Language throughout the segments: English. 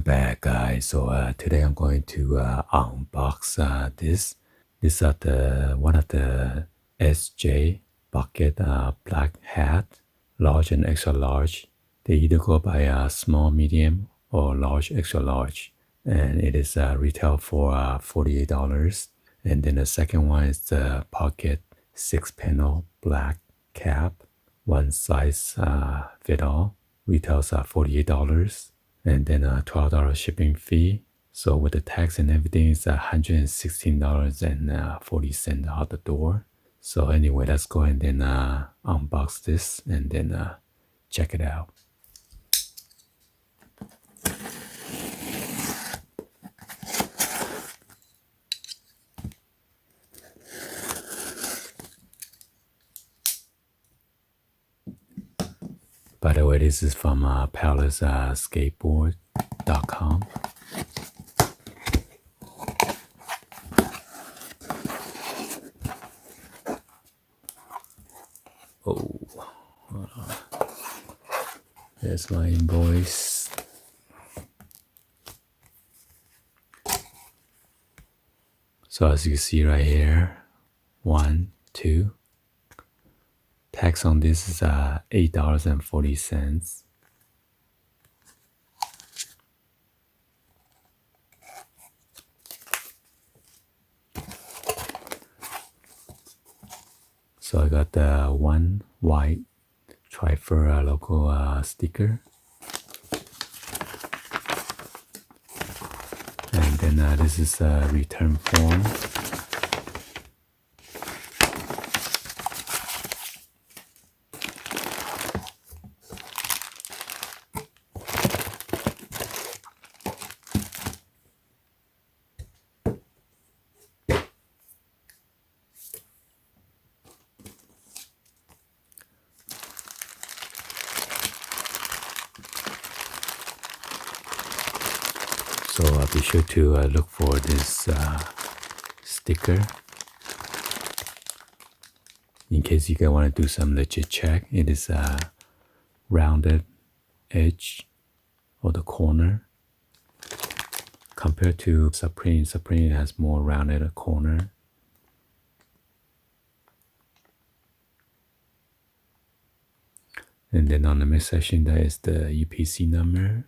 back, guys. So today I'm going to unbox this. This is one of the SJ bucket black hat, large and extra large. They either go by small, medium, or large, extra large, and it is retail for $48. And then the second one is the pocket 6-panel black cap, one size fit all, retails $48. And then a $12 shipping fee. So with the tax and everything, it's $116.40 out the door. So anyway, let's go ahead and then unbox this and then check it out. By the way, this is from Palace Skateboards.com. Oh, hold on. There's my invoice. So as you see right here, 1, 2. Tax on this is $8.40. So I got the one white Trifer logo sticker. And then this is a return form. So be sure to look for this sticker in case you guys want to do some legit check. It is a rounded edge or the corner compared to Supreme. Supreme has more rounded corner. And then on the midsection there is the UPC number.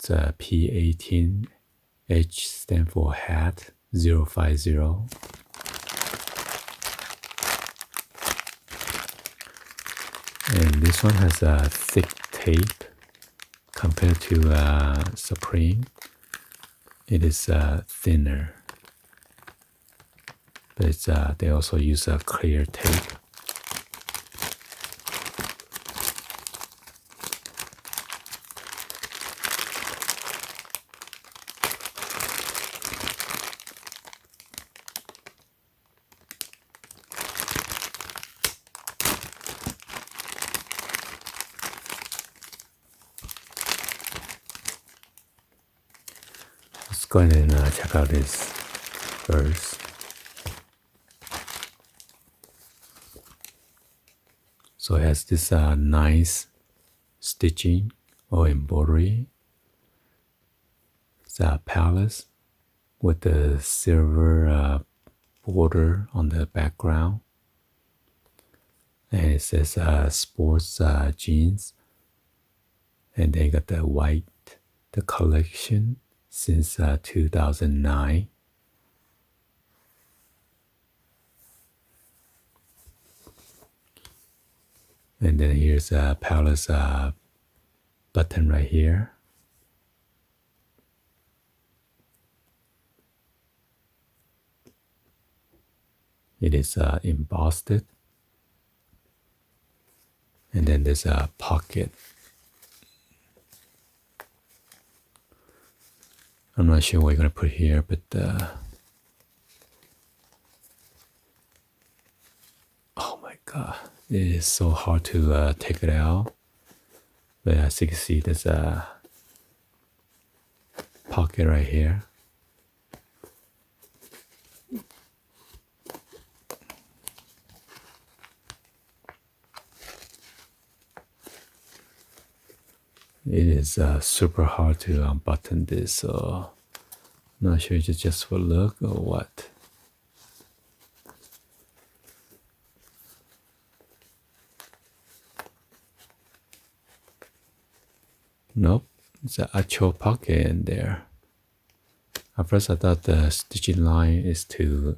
It's P18, H stand for hat 050. And this one has a thick tape compared to Supreme. It is thinner, but it's, they also use a clear tape. Let's go ahead and check out this first. So it has this nice stitching or embroidery. It's a palace with the silver border on the background. And it says sports jeans. And they got the white, the collection since 2009. And then here's a Palace button right here. It is embossed. And then there's a pocket. I'm not sure what you're going to put here, but oh my god, it is so hard to take it out. But as you can see, there's a pocket right here. it is super hard to unbutton this, so I'm not sure if it's just for look or what. Nope, it's an actual pocket in there. At first I thought the stitching line is to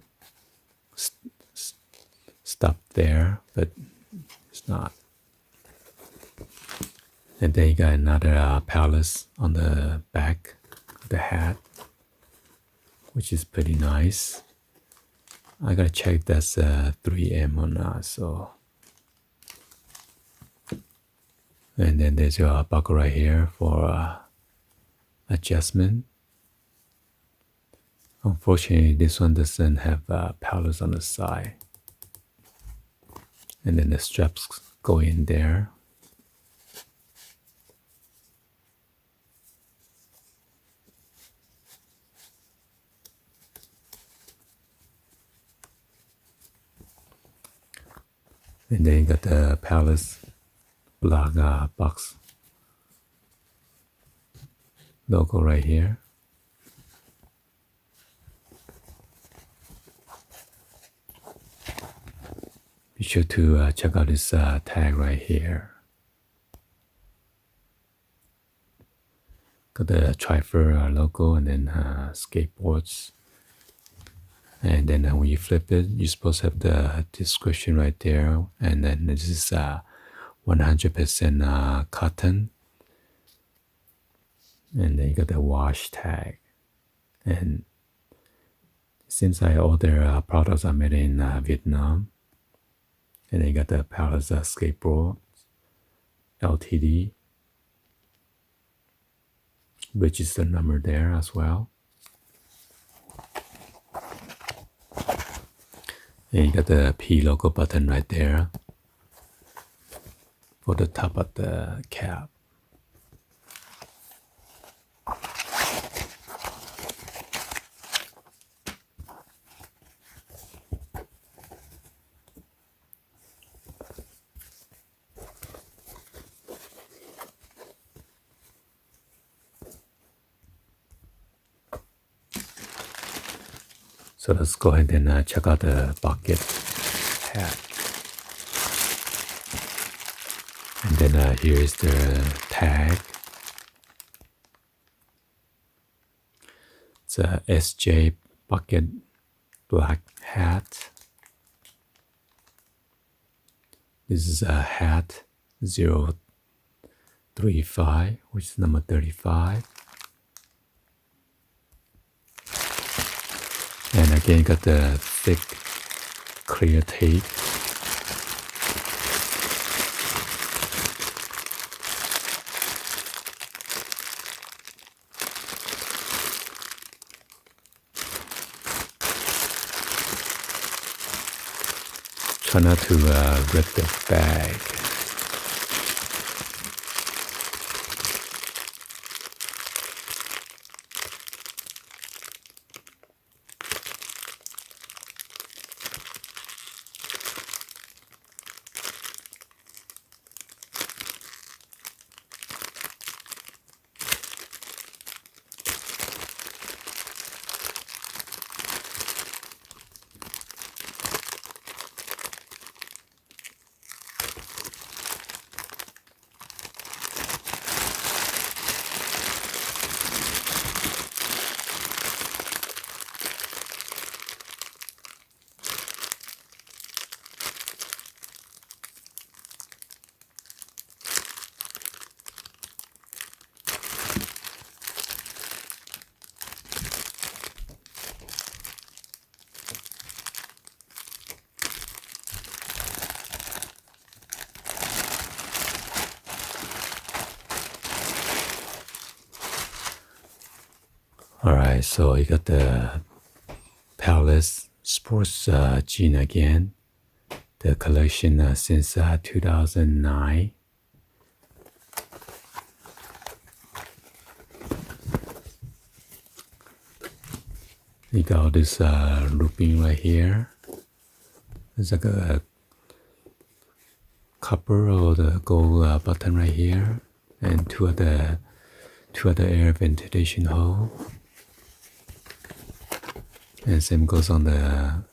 stop there, but it's not. And then you got another palace on the back of the hat, which is pretty nice. I gotta check if that's 3M or not, so. And then there's your buckle right here for adjustment. Unfortunately, this one doesn't have palace on the side. And then the straps go in there. And then you got the palace black box logo right here. Be sure to check out this tag right here. Got the Trifer logo and then Skateboards. And then when you flip it, you're supposed to have the description right there. And then this is 100% cotton. And then you got the wash tag. And it seems like all their products are made in Vietnam. And then you got the Palace Skateboards LTD, which is the number there as well. And you got the P logo button right there for the top of the cap. So let's go ahead and check out the bucket hat. And then here is the tag. It's a SJ bucket black hat. This is a hat 035, which is number 35. And again, you got the thick, clear tape. Try not to rip the bag. Alright, so you got the Palace Sports jean again. The collection since 2009. You got all this looping right here. There's like a copper or the gold button right here. and two other air ventilation hole. And same goes on the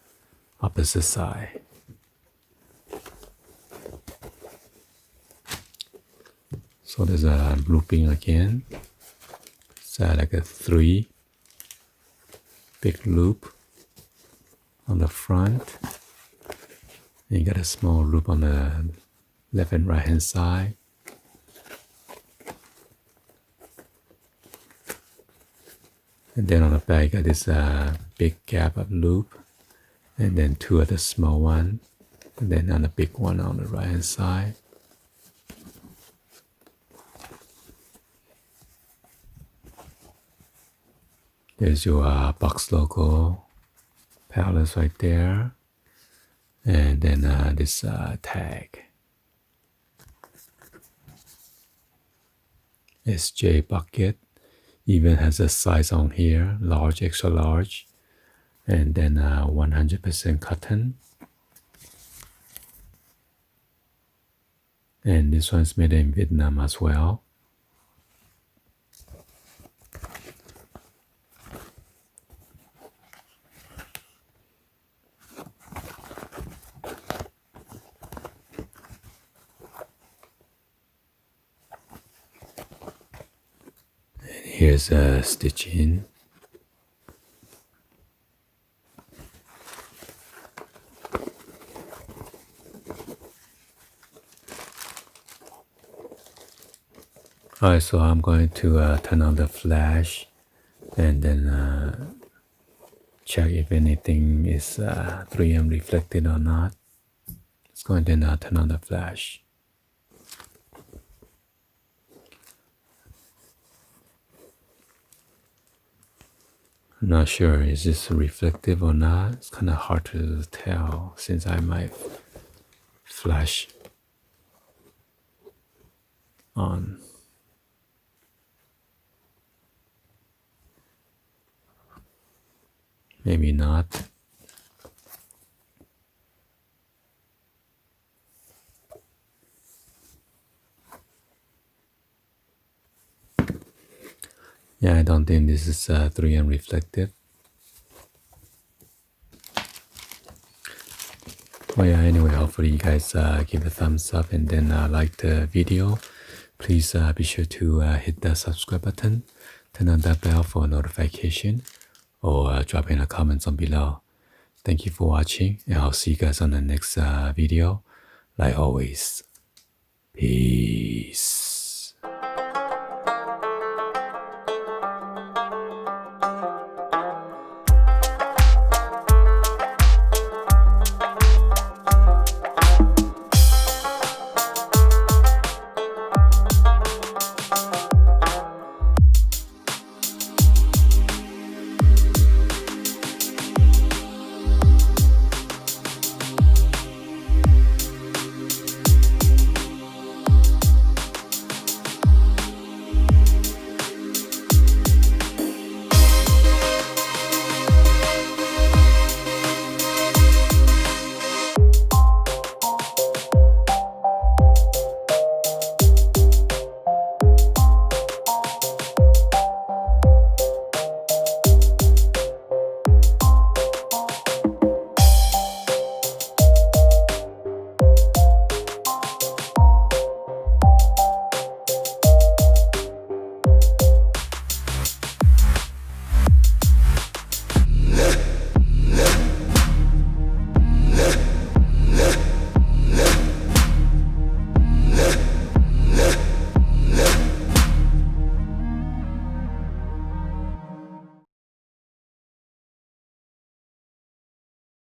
opposite side. So there's a looping again. It's like a 3 big loop on the front. And you got a small loop on the left and right hand side. And then on the back, you got this big gap of loop, and then two other small one, and then on the big one on the right hand side. There's your box logo, pallets right there, and then this tag. SJ bucket. Even has a size on here, large, extra large, and then 100% cotton. And this one's made in Vietnam as well. Here's a stitching. Alright, so I'm going to turn on the flash and then check if anything is 3M reflected or not. Let's go ahead and turn on the flash. I'm not sure is this reflective or not. It's kind of hard to tell since I might flash on. Maybe not. Yeah, I don't think this is 3M reflective. Well, yeah, anyway, hopefully you guys give a thumbs up and then like the video. Please be sure to hit the subscribe button, turn on that bell for notification, or drop in the comments on below. Thank you for watching, and I'll see you guys on the next video. Like always, peace.